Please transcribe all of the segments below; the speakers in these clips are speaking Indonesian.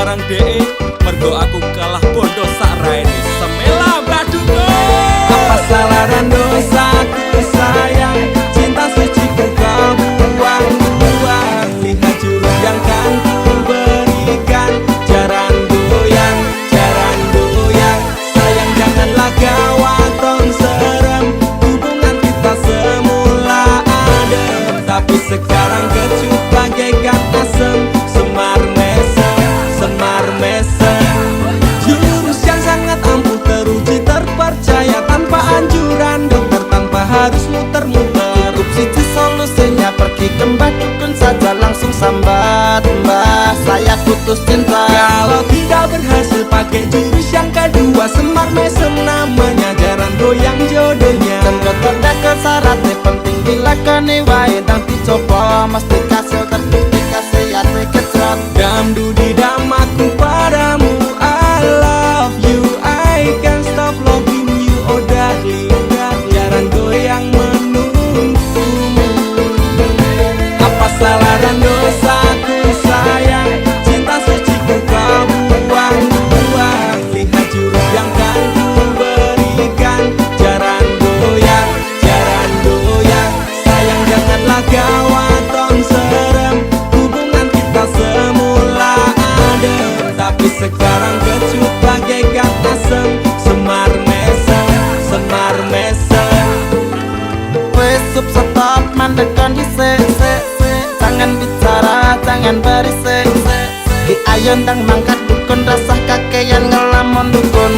marang DE mergo aku kalah bondo sak raine semela baduko. Apa salah dan dosaku sayang, cinta suci ku kau buang-buang. Lihat jurus yang kan ku berikan, jarang goyang, sayang janganlah gawat tong serem. Hubungan kita semula adem, tapi sekarang kecut bagaikan asem. Semar mesem, jurus yang sangat ampuh teruji terpercaya. Tanpa anjuran dokter, tanpa harus muter-muter. Cukup siji solusinya, pergi ke mbah dukun saja, langsung sambat, mbah saya putus cinta. Kalau tidak berhasil pakai jurus yang kedua, semar mesem namanya, jarang goyang jodohnya. Dan dokter ke syaratnya penting dilakoni wae, nang dicoba mesti kasil terbukti kasihate kecot. Dam dudi dam aku padamu, I love you, I can't stop loving you, oh darling. Jarang goyang menunggumu. Apa salah dan dosaku sayang, cinta suci ku kau buang-buang. Lihat jurus yang kan ku berikan, jarang goyang, sayang janganlah gawat tong serem. Hubungan kita semula adem, tapi sekarang kecut bagaikan asem. Semar mesem. Wes stop mandekan dhisik, jangan bicara, jangan berisik. Ki ayo ndang mangkat dukun, rasah kakean ngelamun dukun,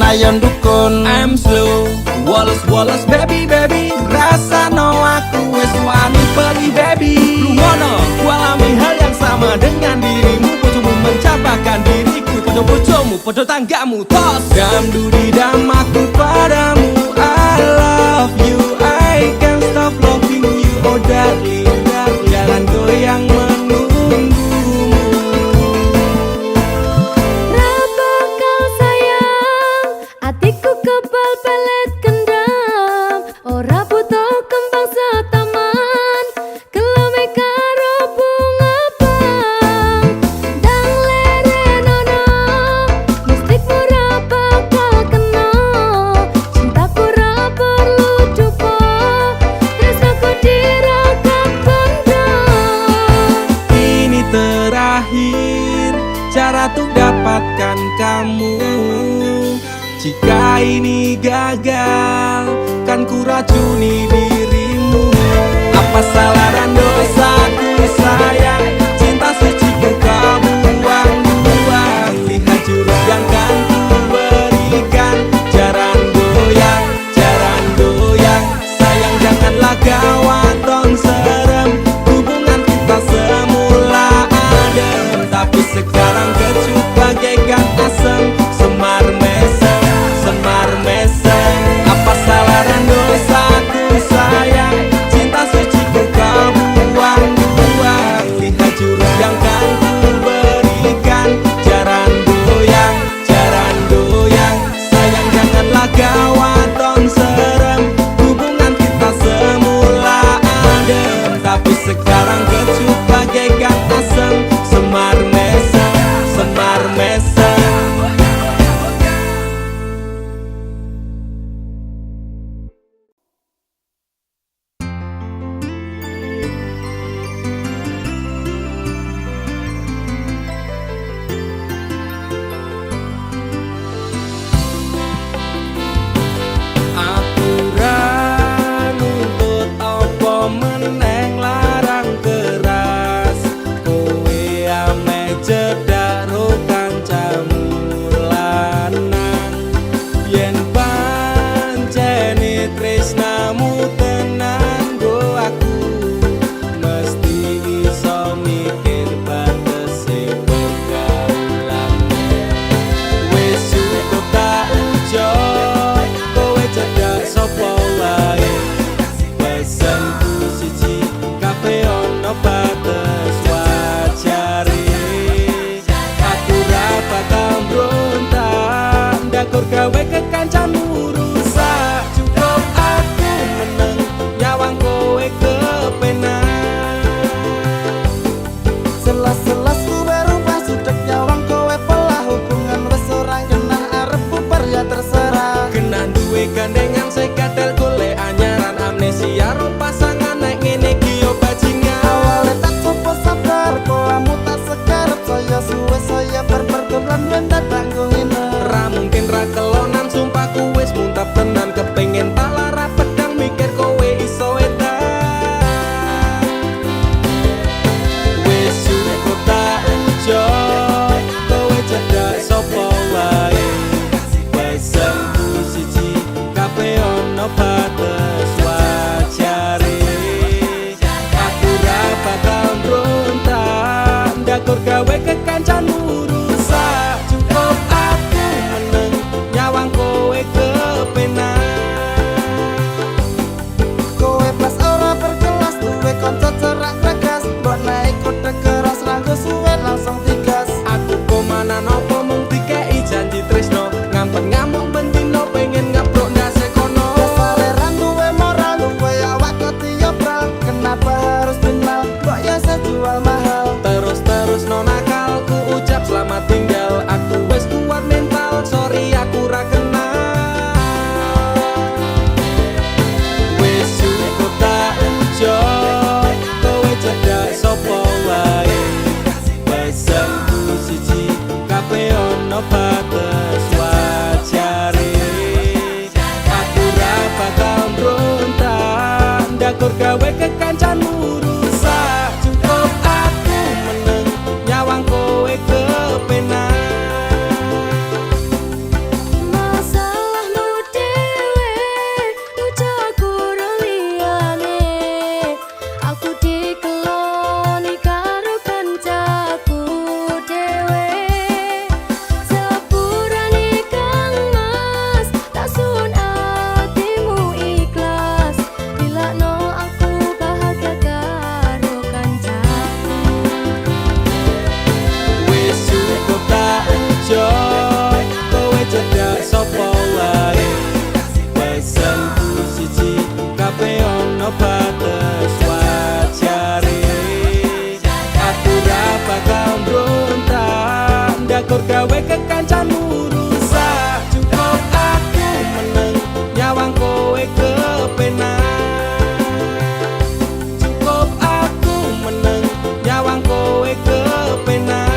ayo dukun. I'm slow, Wallace baby, rasa no aku wes wani pergi baby. Lumono, ku alami hal yang sama dengan dirimu. Bojomu mencapakan diriku, bojomu, bojo tanggamu tos. Dam dudi dam aku padamu, I love you, I can't stop loving you, oh darling. Jangan goyang menunggumu. Rapa kau sayang, hatiku kebal pelet kendam. Ora butuh kembang setaman, kelome karo bunga bang. Dang lerenono, mistikmu ra bakal kena. Cintaku ra perlu dupa, tresnaku diragam banda. Ini terakhir cara untuk dapatkan kamu. Jika ini gagal, kan ku racuni dirimu. Apa salah dan dosaku sayang, cinta suci ku kau buang-buang. Lihat jurus yang kan ku berikan, jarang goyang, sayang janganlah gawat tong serem. Hubungan kita semula adem, tapi sekarang kecut bagaikan asem. Semar mesem. Apa salah yang sekatel golek anyaran amnesia ro pasangan nek ngene iki yo bajingan. Awalnya tak coba sabar, kolamu tak sekarep. Saya suwe saya berperdolan dan tak tanggung ini. Ra mungkin ra kelonan sumpah ku wis muntap tenan kepengen tak lara pedang mikir kowe iso edan. Wis cukup tak jo kowe cedak sapa wae. Pesanku siji kabeh ono batas wajare. Aku ra bakal rontak ndakur gawe kekancanmu rusak. Cukup aku meneng nyawang kowe kepenak. Kowe pas ora berkelas, duwe konco cerak regas. Mbok naik kode keras ranggo suwe langsung tigas. Aku komana nopo mung dikei janji tresno. Ngampet ngamuk bendino pengen ngabrok ndase kono. Dasare ra duwe moral, duwe awak ketiobral. Kenapa harus binal, kok ya sejual mahal. Terus no nakal ku ucap selamat tinggal. Aku wis kuat mental, sorry aku ra kenal. Wis cukup tak jo kowe cedak sapa wae. Pesanku siji kabeh ono batas wajare. Aku ra bakal rontak ndakur gawe kekancanmu rusak. Cukup aku meneng nyawang kowe kepenak. Masalahmu dewe, ucapku liyane. Aku dikeloni karo kancaku dewe. Sepurane Kang Mas, tak sun atimu ikhlas. Dilakno aku bahagia karo kancaku. Wis cukup tak jo kowe cedak sapa wae. Pesanku siji kabeh ono batas wajare. Aku ra bakal rontak ndakur gawe kekancanmu rusak. Cukup aku meneng nyawang kowe kepenak. Cukup aku meneng nyawang kowe kepenak.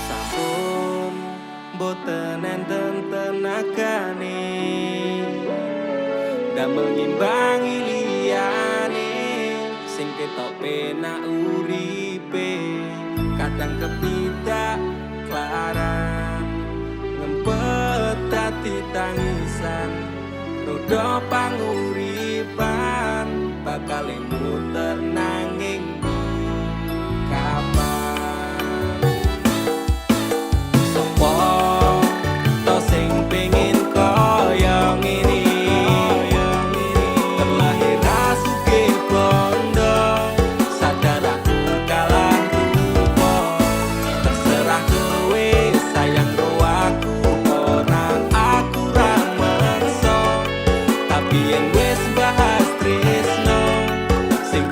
Sampun boten enten tenagane damel ngimbangi liyane sing ketok penak uripe. Kadang kepidak klaran ngempet dadi tangisan. Rodo panguripan bakal muter nanging kapan. Sopo to sing pengin kaya ngene. Terlahir sugih bondo, sadar aku kalah rupa. Terserah kowe sayang ro aku, ora aku ra merso. Tapi yen wis bahas tresno, sing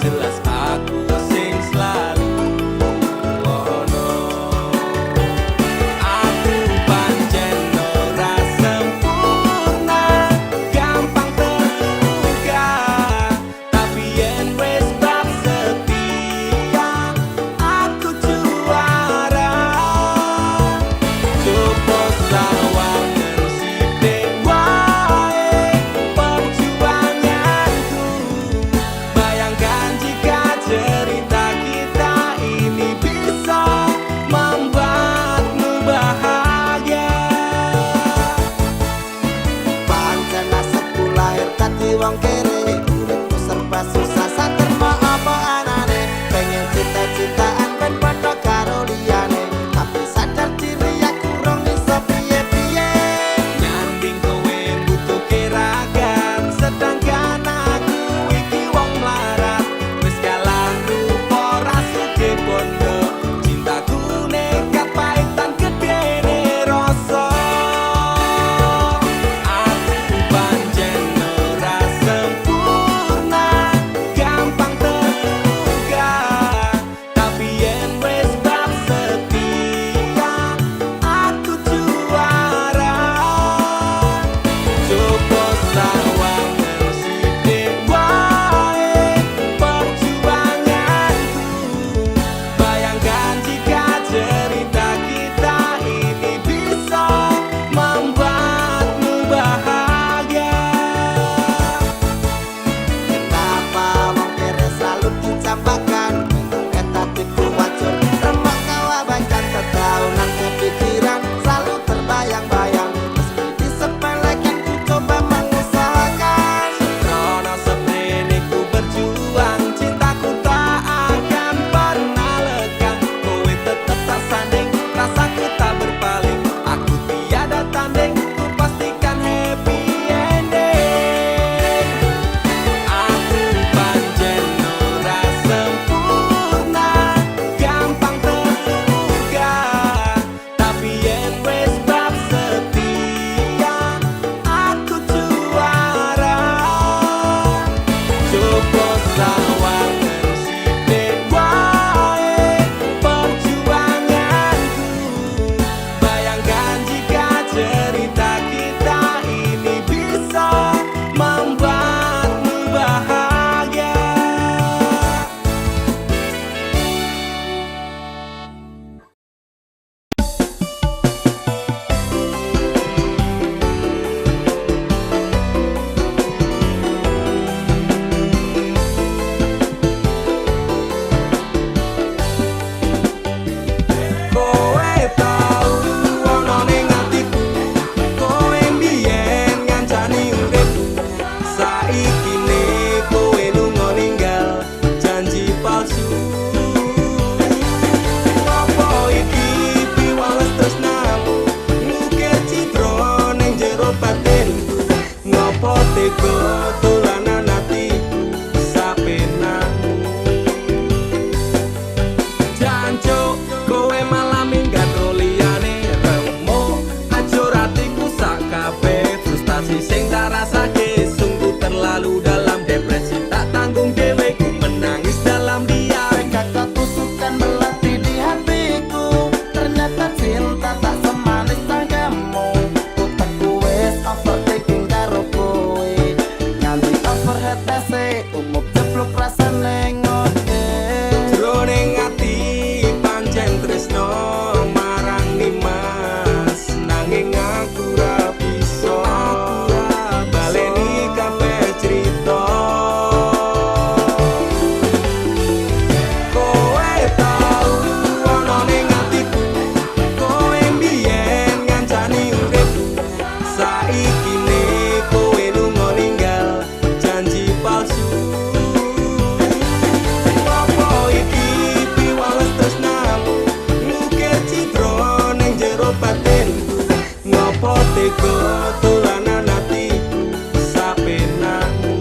dolanan atiku sapenamu.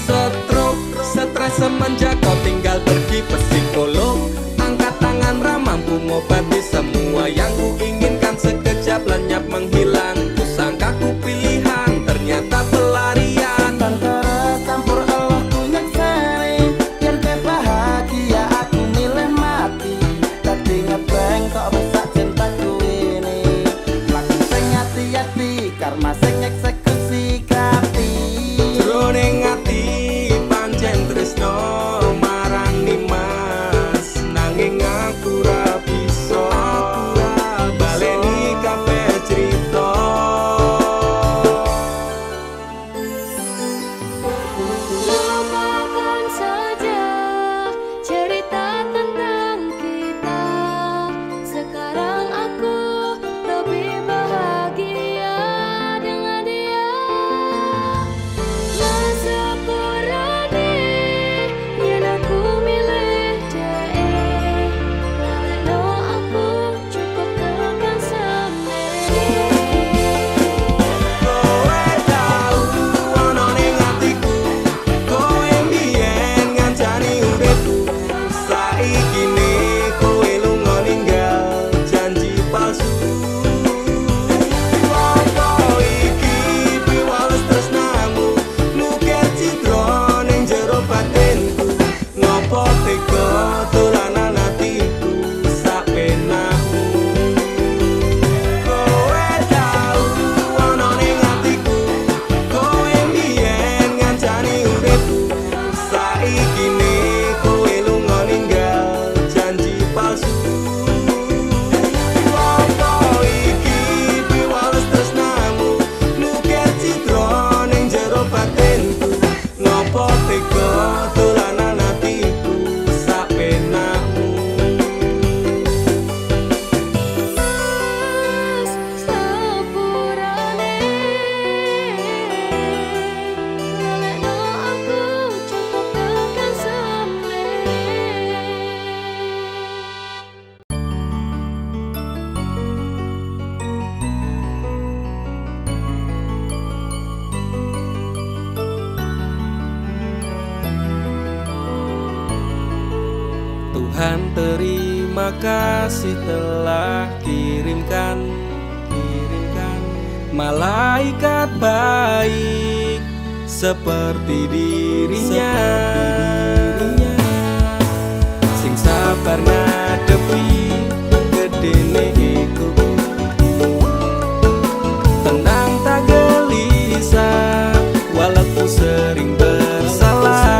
Stroke, stres semenjak kau tinggal pergi psikolog. Angkat tangan ramah mampu ngobati semua yang ku inginkan. Sekejap lenyap menghilang. Kusangka ku pilihan, ternyata pelarian. Antara campur Allah ku nyekseni, biar ke bahagia aku milih mati. Tadi ngebeng kok rusak cintaku ini. Laku sing hati-hati, karma sing eksekusi kati. Jroning ati pancen tresno marang Nimas, nanging aku ra bisa baleni kabeh crita. Lupakan saja cerita tentang kita. Sekarang aku lebih bahagia dengan dia. Masyukurani yen aku milih dia. Lalekno aku cukup tekan sampe. Kowe tau ono ning atiku, kowe mbiyen ngancani uripku. Saiki ne kowe lunga ninggal janji palsu. Apa iki piwales tresnamu, nukir citra ning jero batinku. Ngopo tega dolanan atiku sapenamu. Kowe tau ono ning atiku, kowe mbiyen ngancani uripku. Saiki ne kowe lunga ninggal janji palsu. Apa iki piwales tresnamu, nukir citra ning jero batinku. Ngopo tega dolanan atiku sapenamu. Mas sepurane lalekno aku cukup tekan sampe. Tuhan terima kasih telah kirimkan malaikat baik seperti dirinya, sing sabar ngadepi gedene iku. Tenang tak gelisah walaupun sering bersalah.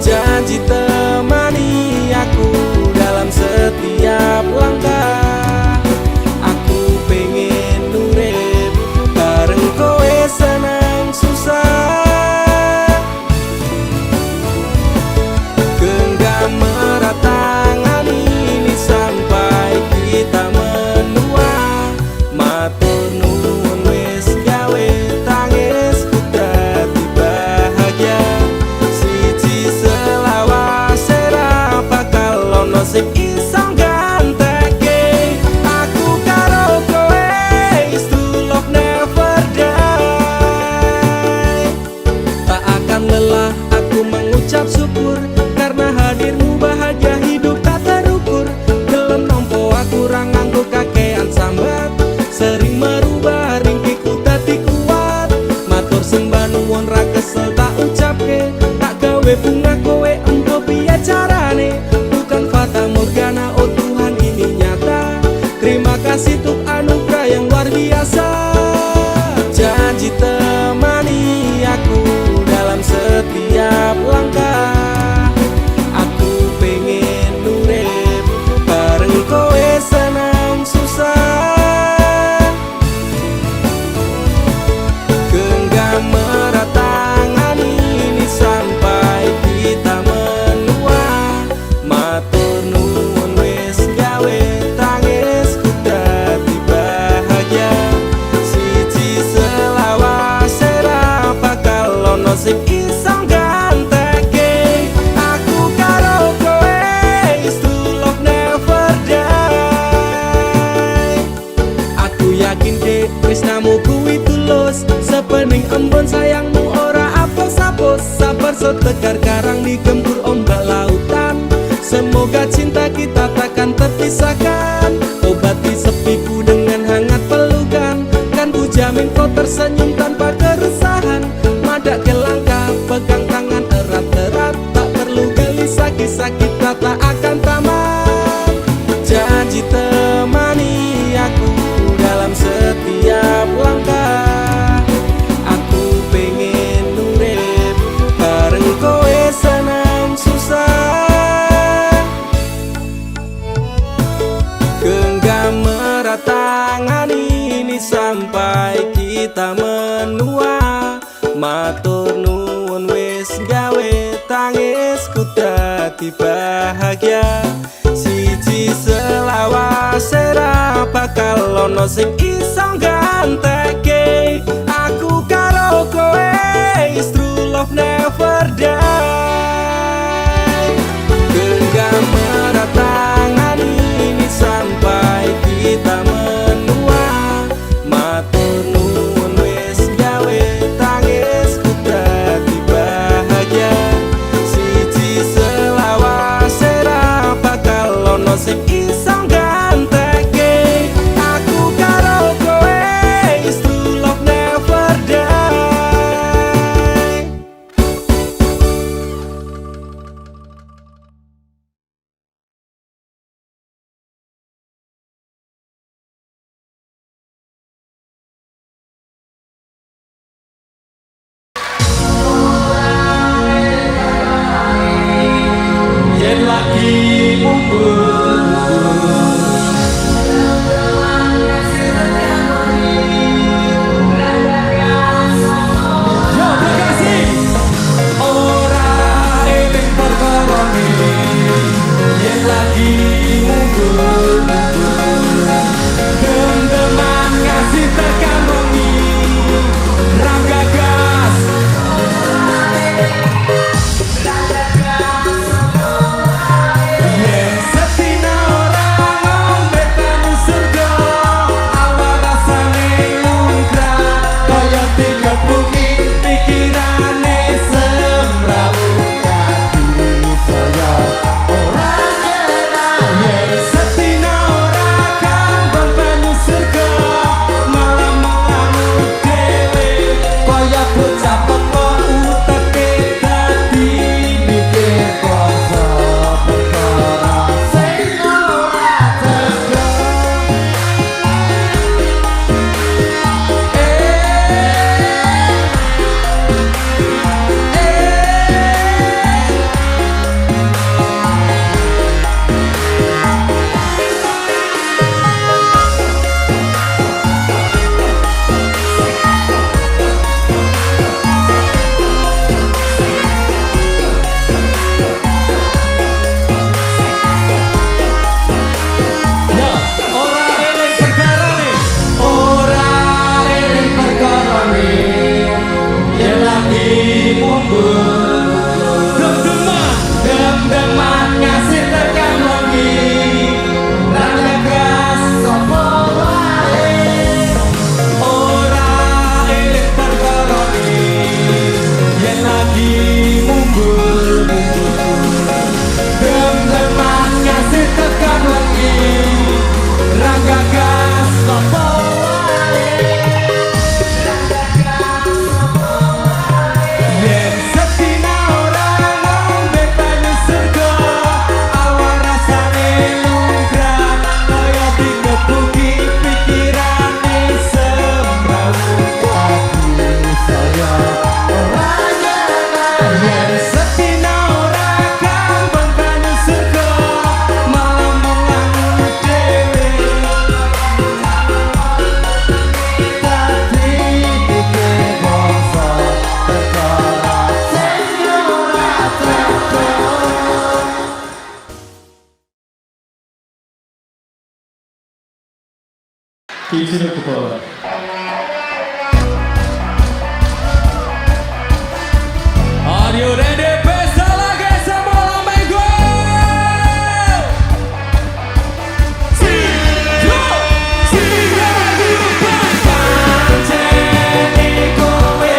Janji temani aku dalam setiap langkah. Aku pengen urip bareng kowe senang susah. Genggam erat tangan ini Embun sayangmu ora apos-apos, sabar so tegar karang digempur ombak lautan. Semoga cinta kita takkan terpisahkan, obati sepiku dengan hangat pelukan. Kan ku jamin kau tersenyum tanpa keresahan. Madak ke langkah, pegang tangan erat-erat. Tak perlu gelisah, kisah kita tak akan tamat. Janji temani aku dalam setiap langkah. Aku pengen urip bareng kowe senang susah. Genggam erat tangan ini sampai kita menua. Matur nuwun wis gawe tangisku dadi bahagia. Siji selawase ra bakal ono sing iso gantekake. Aku karo kowe is true love never die. Genggam erat tangan ini sampai kita menua. Matur nuwun wis gawe tangisku dadi bahagia. Siji selawase ra bakal ono sing iso gantekake. Aku karo kowe is true love never die. Yen lagi yo bekasi ora eling perkorone. Yen lagi mundur gendeman ngasih tekan wengi. Rangga gas yen setina ora ngombe tanu surga. Awak rasane lumrah kaya dikepungi pikirane semrawut. Kaki saya ora nyerah yen setina ora kambang tanu surga. Malah melamun dhewe kaya bocah pekok uteke dadi mikir bangsa perkara sing ora tega. Ya, ora eling perkarane, ora eling perkarane. Yen lagi mundur dem-deman ngasih tekan wengi. Rangga gas sapa wae, ora eling perkarane. Yen lagi mundur dem-deman ngasih tekan wengi. Rangga gas sapa wae, yen setina ora ngombe banyu surga. Awak rasane lumrah kaya dikepungi pikirane semrawut. Kaki saya ora nyerah yen setina ora kambang banyu surga. Malah melamun dhewe dadi mikir bangsa perkara sing ora tega. Kingston Kupala. Are you ready? Pesta lagi semua lambeng gue. Pancen kowe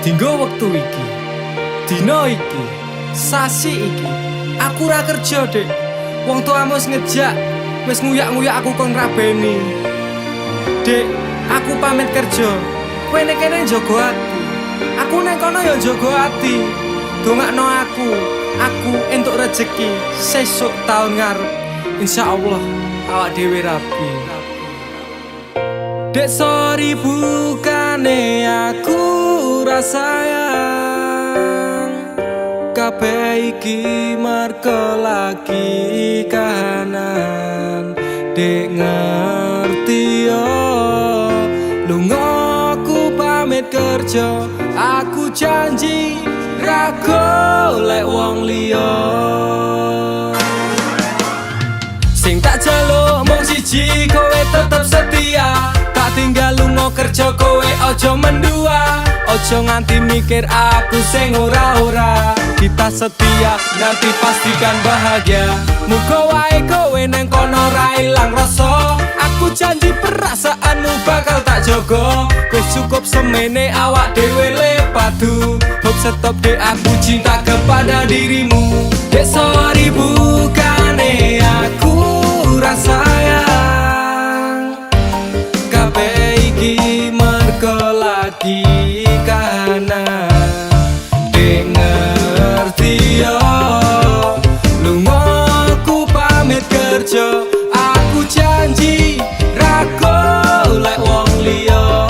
Dinggo wektu iki, dina iki, sasi iki, aku ora kerja, Dik. Wong tuamu wis ngejak, wis nguyak-nguyak aku kon ngrabeni. Dik, aku pamit kerja. Kowe nek kene njaga ati. Aku nek kono ya njaga ati. Dongakno aku entuk rezeki sesuk taun ngarep. Insyaallah awak dhewe rapi. Dek sorry bukane aku rasayang kabeh iki merko lagi kahanan. Dek ngerti yo lunga aku pamit kerja. Aku janji ra golek wong liya. Sing tak jaluk mung siji, kowe tetep setia. Tak tinggal lunga kerja, kowe ojo mendua. Ojo nganti mikir aku sing ora-ora. Kita setia, nanti pastikan bahagia. Muga wae kowe neng kono ra ilang rasa. Aku janji perasaanmu bakal tak jogo. Wis cukup semene awak dhewe le padu. Hope stop dek, aku cinta kepada dirimu. Dek sorry bukane aku rasayang kabeh iki merko lagi kahanan. Dek ngerti yo lunga aku pamit kerja. Aku janji ra golek wong liya.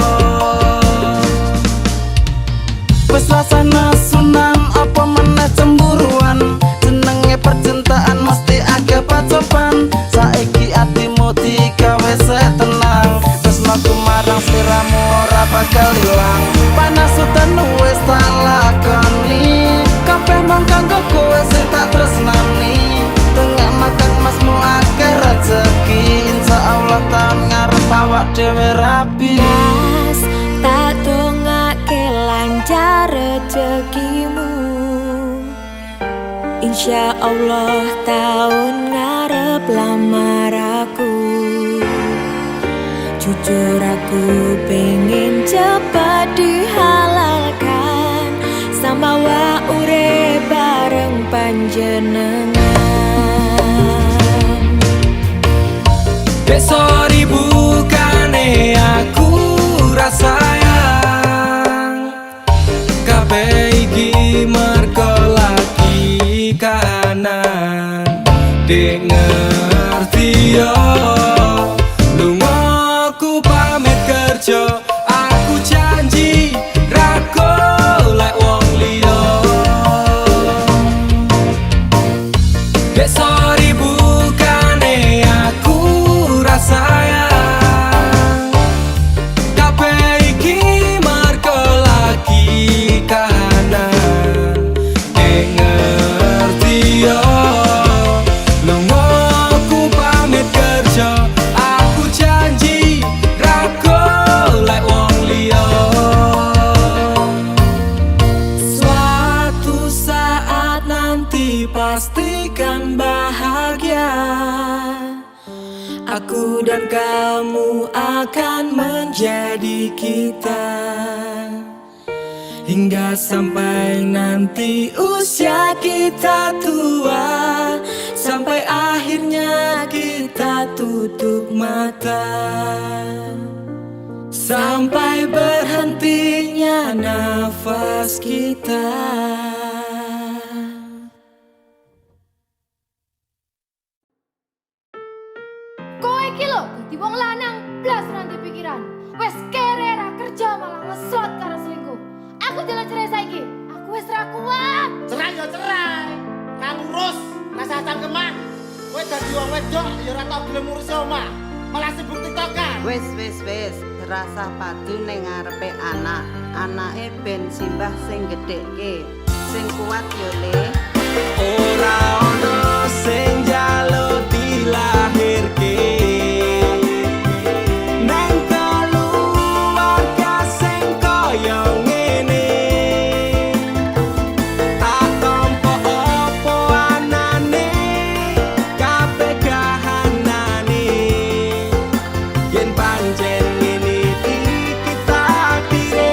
Wes rasane sunan apa meneh cemburuan. Jenenge percintaan mesti agak pacoban. Saiki atimu digawe tenang. Tresnaku marang sliramu ora bakal ilang. Panas udan wis tak lakoni. Kabeh mung kanggo kowe sing tak tresnani. Tengah makan masmu akeh rezeki. Insyaallah taun ngarep awak dhewe rapi. Mas, tak dongake lancar rezekimu. Insya Allah tahun ngarep lamar aku. Jujur aku pengen cepat dihalalkan. Sama wa urip bareng panjenengan. Dek sorry bukane aku rasayang kabeh iki merko lagi kahanan. Dek ngerti yo lunga aku pamit kerja. Aku janji ra golek wong liya. Dek sorry bukane aku rasayang kabeh iki merko lagi kahanan. Dek ngerti yo lunga aku pamit kerja. Aku janji ra golek wong liya. Suatu saat nanti pastikan bahagia. Aku dan kamu akan menjadi kita. Hingga sampai nanti usia kita tua. Sampai akhirnya kita tutup mata. Sampai berhentinya nafas kita. Kowe iki lho dadi wong lanang blas nanti pikiran. Wes kere ra kerja malah ngeslot karo selingkuh. Aku jalan cerai saiki. Aku wes ra kuat. Cerai ya cerai. Nang urus rasa cangkeman. Kowe dadi wong wedok ya ora tau gelem ngurus omah. Malah sibuk tiktokan. Wis terasa padu ning ngarepe anak. Anake ben simbah sing gedhekke. Sing kuat yo Le. Ora ono sing njaluk dilahirke. Nang keluarga sing kaya ngene. Tak tampa apa anane, kabeh kahanane. Yen pancen ngene iki takdire.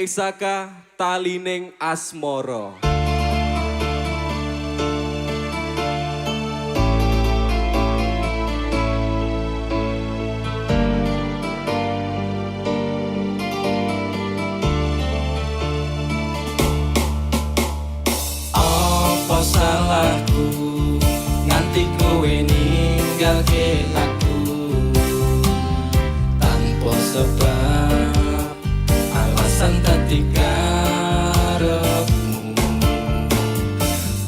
Saka talining asmara. Apa salahku nganti kowe ninggalke aku tanpa sebab alasan dadi karepmu.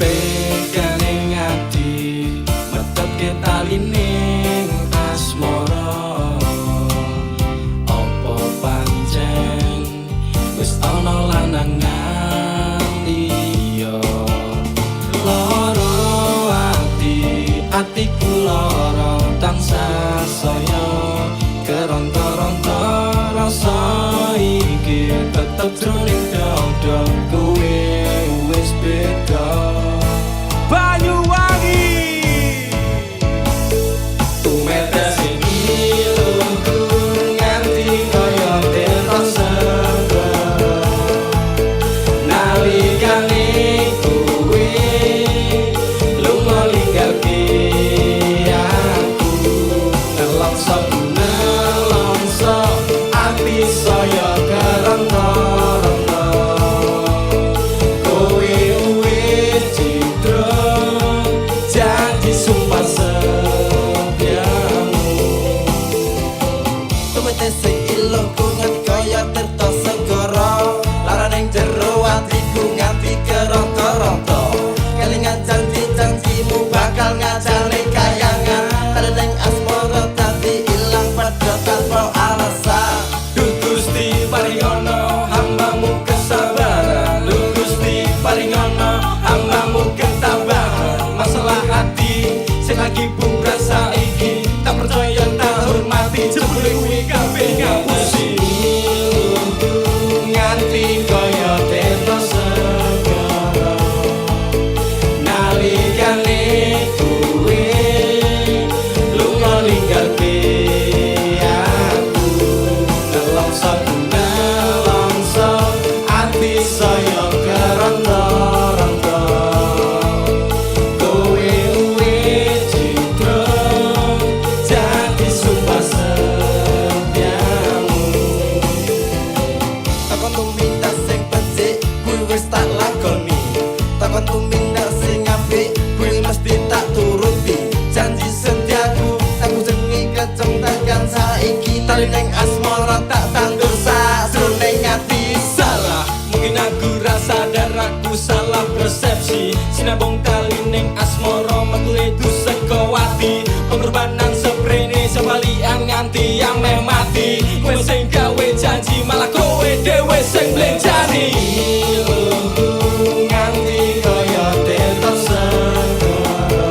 Pegane ati metepke talining asmara. Apa pancen wis ana lanangan liya? Loro atiku loro tansah saya keronta-ronta rasa iki tetep jroning dada kowe wis beda. Banyuwangi tumetes iluku nganti kaya teto seger nalikane kowe lunga ninggalke aku. Nelongso ati saya keronta-ronta kowe wis citra janji sumpah setiamu. Tumetes iluku nganti kaya tirta segara laraning jero atiku nganti keronta-ronta kelingan janji-janjimu bakal ngajane kayangan talining asmara dadi ilang padha tanpa alasan. Duh Gusti paringono hambamu kesabaran. Duh Gusti paringono hambamu ketabahan. Masalah hati sing lagi buras saiki tak percaya tak hormati jebule kuwi kabeh ngapusi. Nganti kaya teto segara nalikane kowe lunga ninggalke aku. Nelongso ati saya keronta-ronta kowe wis citra janji sumpah setiamu. Takon tumindak sing becik kuwi wis tak lakoni, takon tumindak sing apik kuwi mesti tak turuti. Janji setiaku aku jengi keceng tekan saiki talining asmara tak tandur sajroning ati. Salah, mungkin aku rasa sadar aku salah persepsi. Sinabung talining asmara metule saka ati. Pengorbanan seprene sebalian nganti yang meh mati. Kowe sing gawe janji malah kowe dhewe sing mlenjani. Nganti kaya teto segara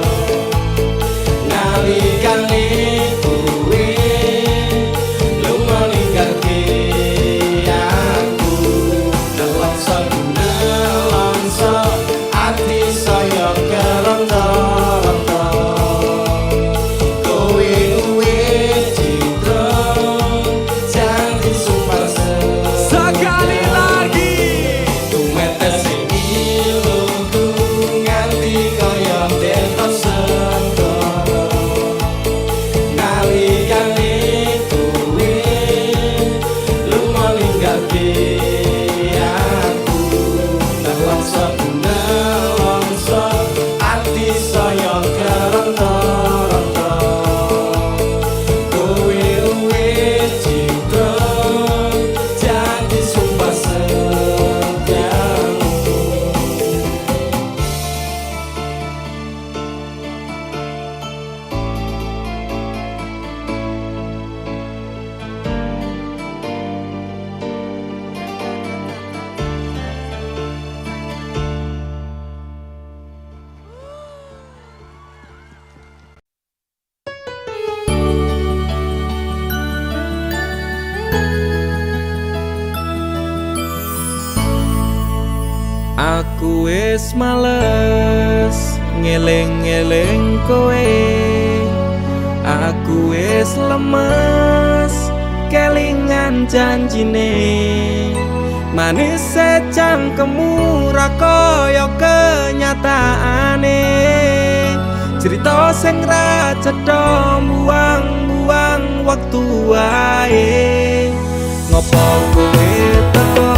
nalikane kowe lunga ninggalke aku. Nelongso ati saya keronta-ronta kowe wis citra janji sumpah Sekali lagi tumetes iluku nganti kaya teto segara nalikane kowe lunga ninggalke aku. Nelongso ati saya keronta-ronta kowe wis citra janji sumpah setiamu. Aku wis males ngeling-eling kowe. Aku wis lemes kelingan janjine. Manis cangkemmu ra kaya kenyataane. Cerita sing ra cetha buang-buang waktu wae. Ngopo kowe teko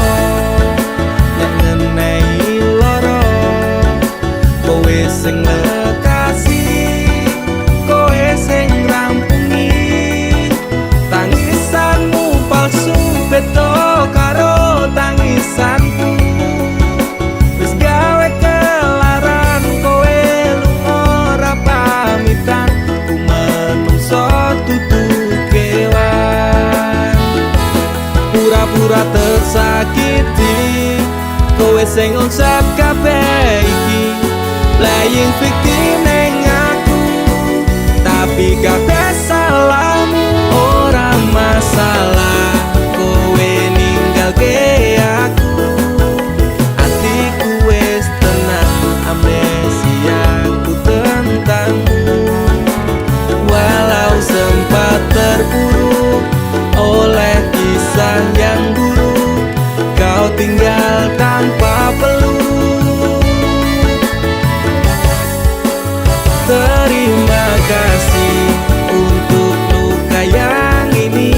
nek ngenehi loro. Kowe sing lekasi, kowe sing rampungi. Tangisanmu palsu beda karo tangisanku. Wis gawe kelaran kowe lunga ora pamitan. Ku menungso dudu kewan. Pura-pura tersakiti, kowe sing ngonsep kabeh iki. Playing victim neng aku, tapi kabeh salahmu. Ora masalah kowe ninggalke aku. Atiku wis tenang, amnesiaku tentangmu. Walau sempat terpuruk oleh kisah yang buruk, kau tinggal tanpa peluk. Terima kasih untuk luka yang ini.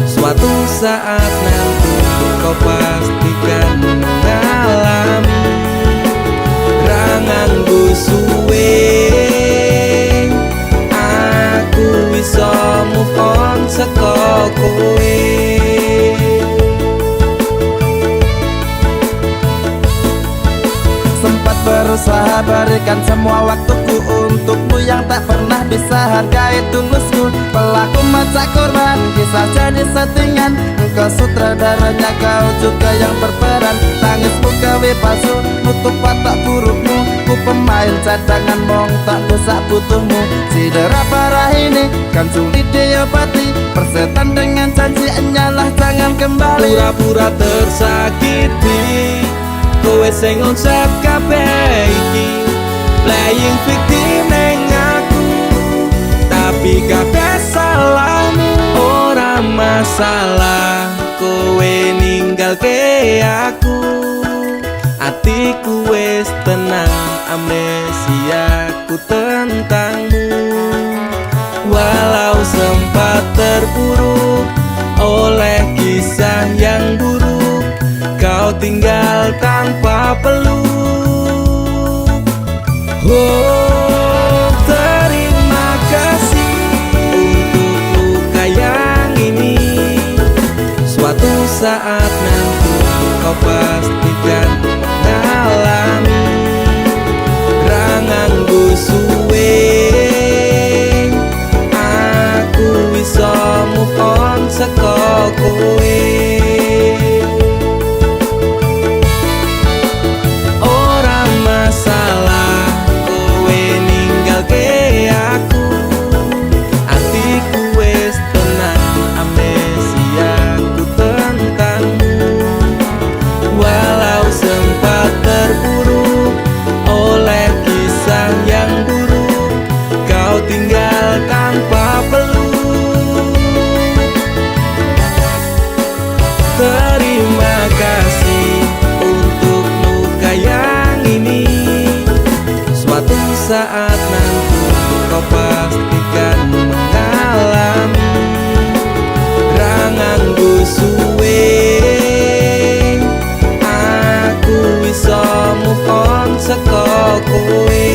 Suatu saat nanti kau pastikan mengalami. Ranganggo suwe aku bisa move on saka kowe. Sempat berusaha berikan semua waktuku untukmu yang tak pernah bisa hargai tulusku. Pelaku macak korban, kisah jadi settingan. Engkau sutradaranya, kau juga yang berperan. Tangismu gawe palsu, nutup watak burukmu. Ku pemain cadangan, mong tak dosa butuhmu. Cedera parah ini kan sulit diobati. Persetan dengan janji, enyalah jangan kembali. Pura-pura tersakiti, kowe sing ngonsep kabeh iki. Playing victim neng aku, tapi kabeh salahmu. Ora masalah kowe ninggalke aku. Atiku wis tenang, amnesiaku tentangmu. Walau sempat terpuruk oleh kisah yang buruk, kau tinggal tanpa peluk. Oh, terima kasih untuk luka yang ini. Suatu saat nanti kau pastikan mengalami. Ranganggo suwe aku bisa move on saka kowe. Terima kasih untuk luka yang ini. Suatu saat nanti kau pastikan mengalami. Ranganggo suwe aku bisa move on saka kowe.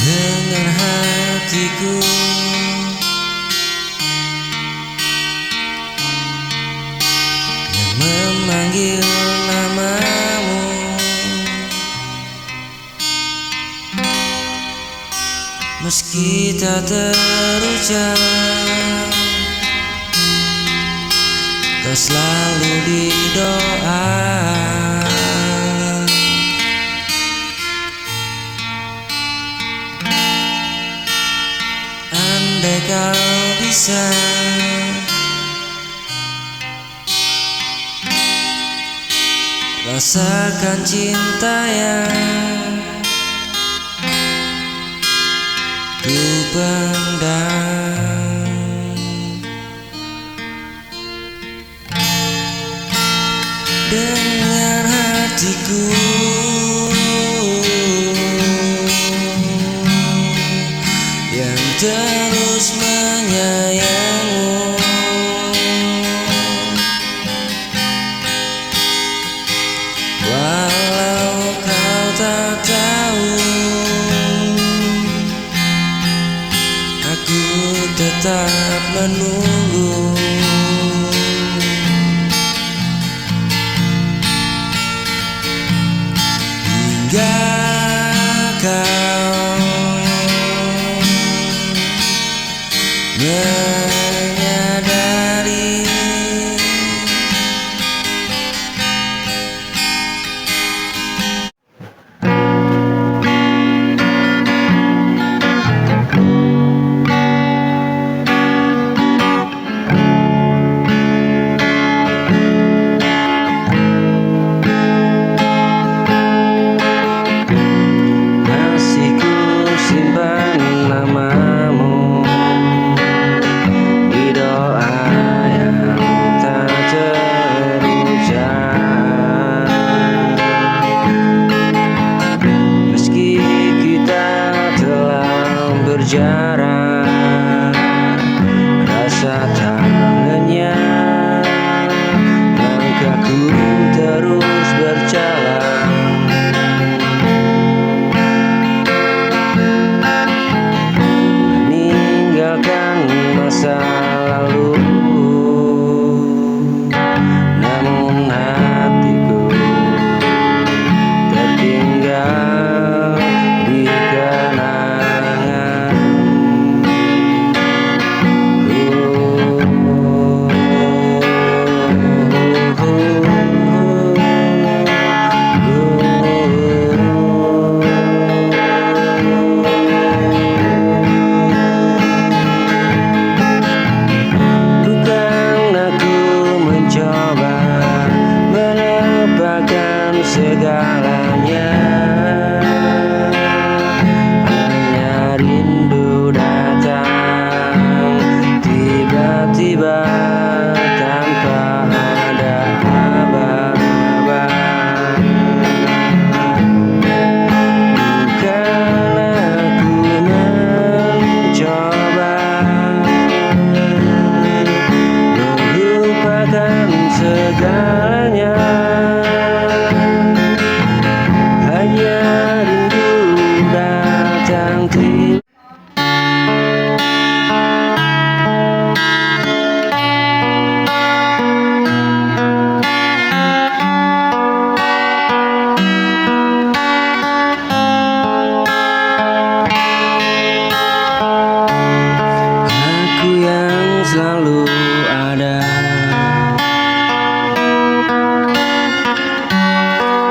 Dengar hatiku yang memanggil namamu. Meski tak terucap, selalu didoa. Andai kau bisa rasakan cinta yang ku pendam, dengar hatiku yang terus menyayangmu. Walau kau tak tahu, aku tetap menunggu. Hingga kau menyadari masih ku simpan namamu di doa yang tak terucap. Meski kita telah berjarak, rasa tak lenyap, langkahku terus berjalan. Meninggalkan masa lalu, namun hatiku tertinggal di kenangan. Bukan aku mencoba melupakan segalanya, hanya rindu datang tiba-tiba tanpa ada aba-aba. Bukan aku mencoba melupakan segalanya, hanya rindu datang tiba. Aku yang selalu ada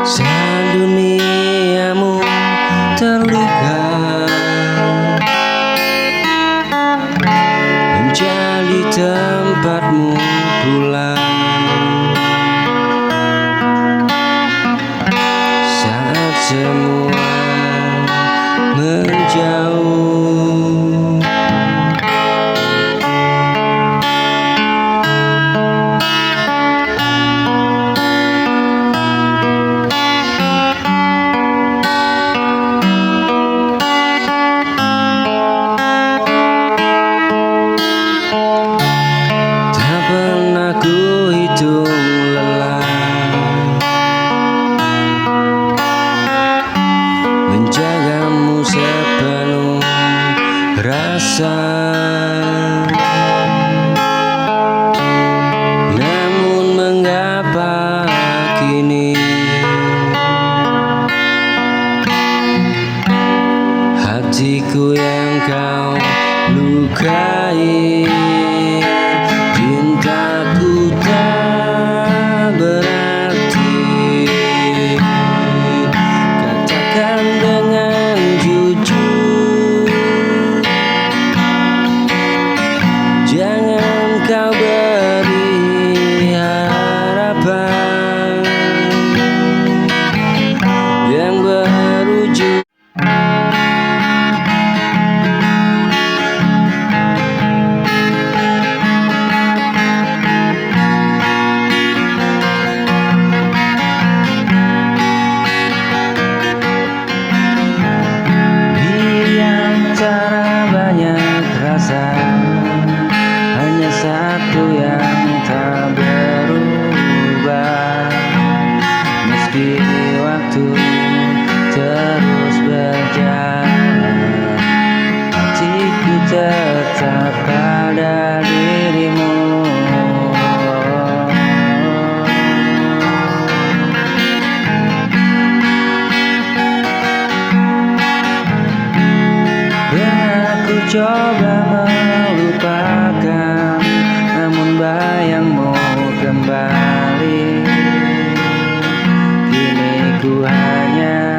saat duniamu terluka, menjadi tempatmu pulang saat semua menjauh. Tak pernah ku hitung lelah menjagamu sepenuh rasa, namun mengapa kini hatiku yang kau lukai, cintaku tak waktu terus berjalan, hatiku tetap pada dirimu. Aku coba melupakan, namun bayangmu kembali. Kini ku hanya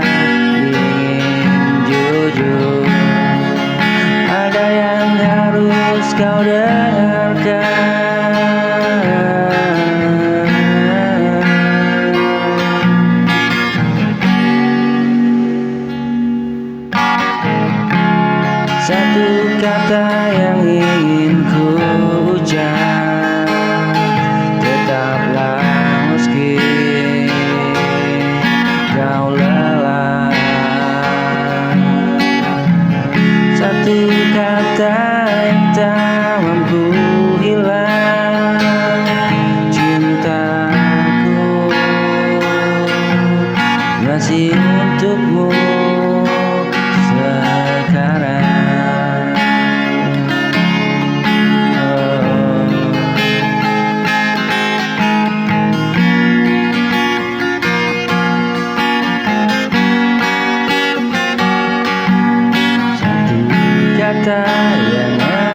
ingin jujur, ada yang harus kau dengar.